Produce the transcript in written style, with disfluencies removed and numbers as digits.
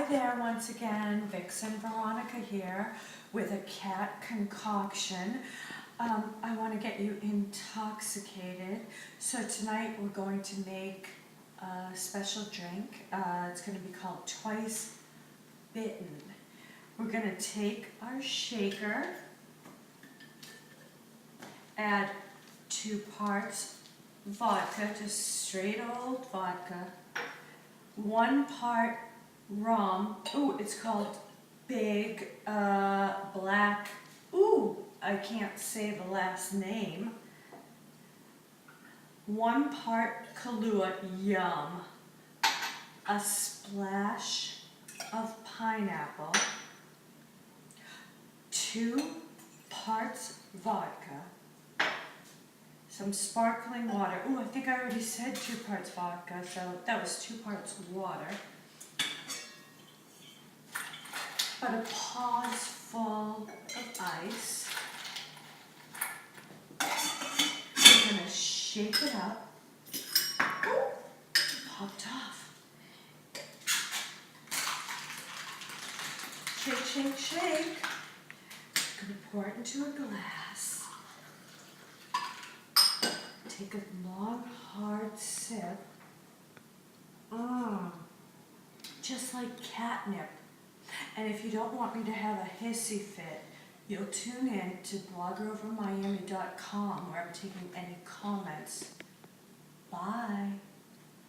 there once again, Vixen Veronika here with a cat concoction. I want to get you intoxicated. So tonight we're going to make a special drink. It's going to be called Twice Bitten. We're going to take our shaker, add 2 parts vodka, just straight old vodka, 1 part rum. Ooh, it's called Big Black. Ooh, I can't say the last name. 1 part Kahlua, yum. A splash of pineapple. 2 parts vodka. Some sparkling water. Ooh, I think I already said 2 parts vodka, so that was 2 parts water. But a pause full of ice. We're going to shake it up. Ooh, popped off. Shake, shake, shake. I'm going to pour it into a glass. Take a long, hard sip. Just like catnip. And if you don't want me to have a hissy fit, you'll tune in to bloggerovermiami.com where I'm taking any comments. Bye.